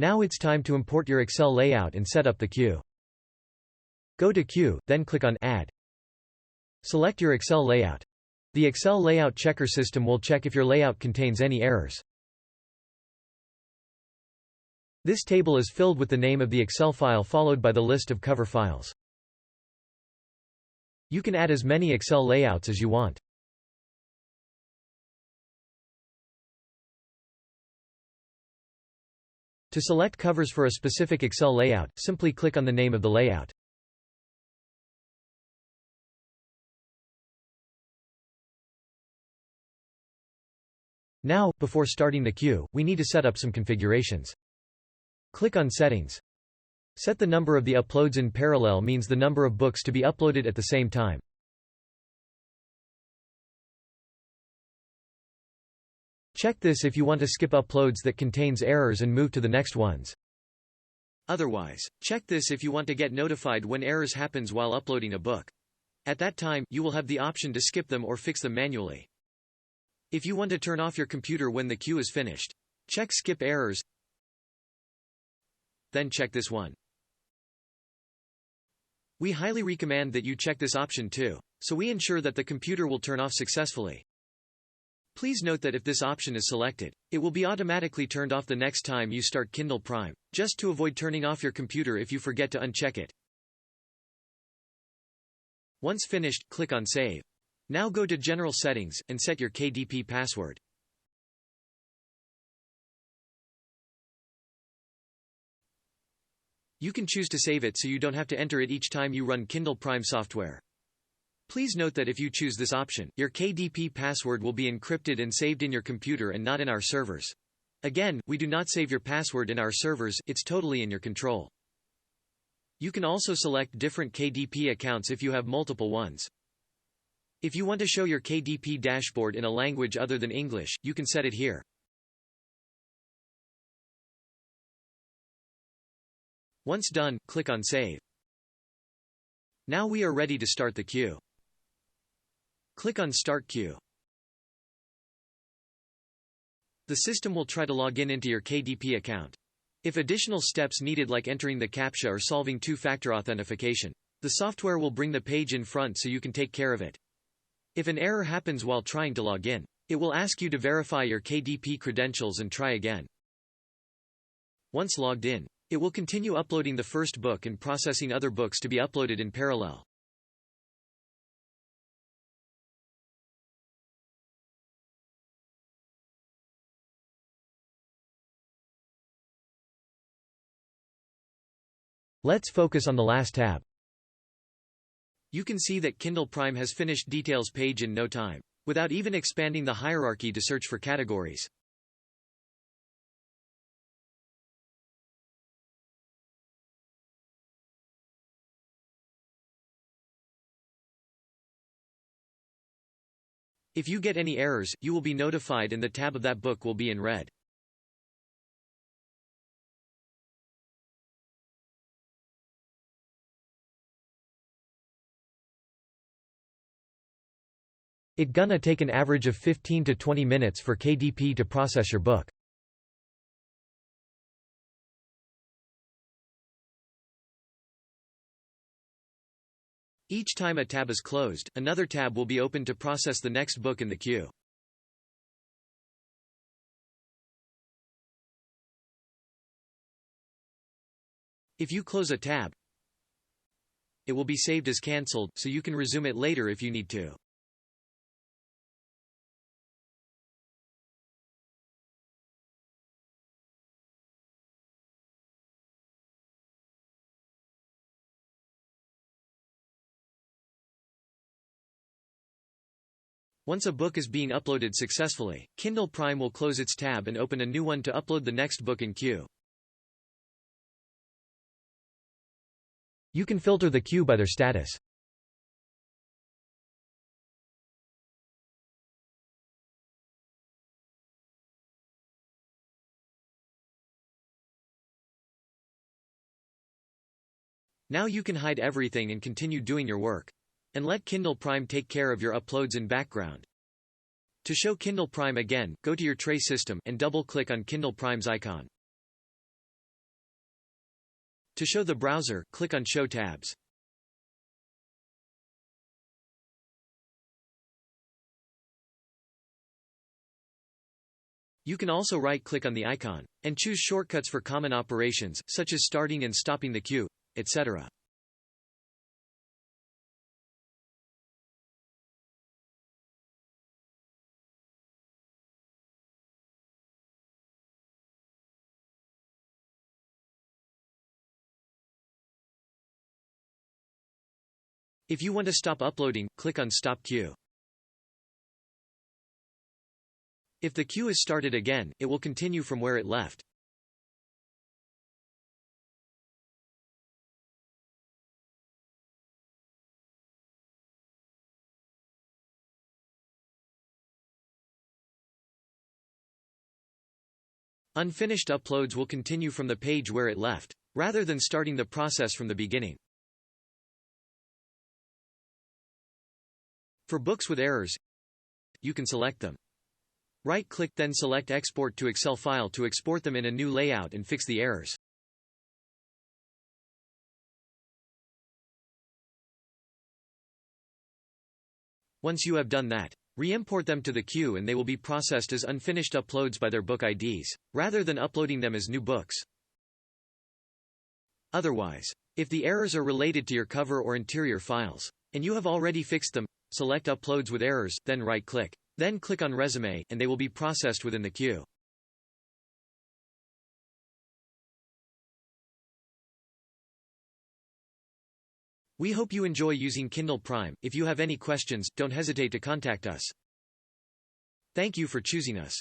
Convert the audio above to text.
Now it's time to import your Excel layout and set up the queue. Go to Queue, then click on Add. Select your Excel layout. The Excel layout checker system will check if your layout contains any errors. This table is filled with the name of the Excel file followed by the list of cover files. You can add as many Excel layouts as you want. To select covers for a specific Excel layout, simply click on the name of the layout. Now, before starting the queue, we need to set up some configurations. Click on Settings. Set the number of the uploads in parallel means the number of books to be uploaded at the same time. Check this if you want to skip uploads that contains errors and move to the next ones. Otherwise, check this if you want to get notified when errors happens while uploading a book. At that time, you will have the option to skip them or fix them manually. If you want to turn off your computer when the queue is finished, check Skip Errors. Then check this one. We highly recommend that you check this option too, so we ensure that the computer will turn off successfully. Please note that if this option is selected, it will be automatically turned off the next time you start Kindle Prime, just to avoid turning off your computer if you forget to uncheck it. Once finished, click on Save. Now go to General Settings, and set your KDP password. You can choose to save it so you don't have to enter it each time you run Kindle Prime software. Please note that if you choose this option, your KDP password will be encrypted and saved in your computer and not in our servers. Again, we do not save your password in our servers, it's totally in your control. You can also select different KDP accounts if you have multiple ones. If you want to show your KDP dashboard in a language other than English, you can set it here. Once done, click on Save. Now we are ready to start the queue. Click on Start Queue. The system will try to log in into your KDP account. If additional steps needed like entering the CAPTCHA or solving two-factor authentication, the software will bring the page in front so you can take care of it. If an error happens while trying to log in, it will ask you to verify your KDP credentials and try again. Once logged in, it will continue uploading the first book and processing other books to be uploaded in parallel. Let's focus on the last tab. You can see that Kindle Prime has finished Details page in no time, without even expanding the hierarchy to search for categories. If you get any errors, you will be notified and the tab of that book will be in red. It's gonna take an average of 15 to 20 minutes for KDP to process your book. Each time a tab is closed, another tab will be opened to process the next book in the queue. If you close a tab, it will be saved as cancelled, so you can resume it later if you need to. Once a book is being uploaded successfully, Kindle Prime will close its tab and open a new one to upload the next book in queue. You can filter the queue by their status. Now you can hide everything and continue doing your work. And let Kindle Prime take care of your uploads in background. To show Kindle Prime again, go to your tray system and double-click on Kindle Prime's icon. To show the browser, click on Show tabs. You can also right-click on the icon, and choose shortcuts for common operations, such as starting and stopping the queue, etc. If you want to stop uploading, click on Stop Queue. If the queue is started again, it will continue from where it left. Unfinished uploads will continue from the page where it left, rather than starting the process from the beginning. For books with errors, you can select them. Right-click, then select Export to Excel file to export them in a new layout and fix the errors. Once you have done that, re-import them to the queue and they will be processed as unfinished uploads by their book IDs, rather than uploading them as new books. Otherwise, if the errors are related to your cover or interior files, and you have already fixed them, select Uploads with Errors, then right-click. Then click on Resume, and they will be processed within the queue. We hope you enjoy using Kindle Prime. If you have any questions, don't hesitate to contact us. Thank you for choosing us.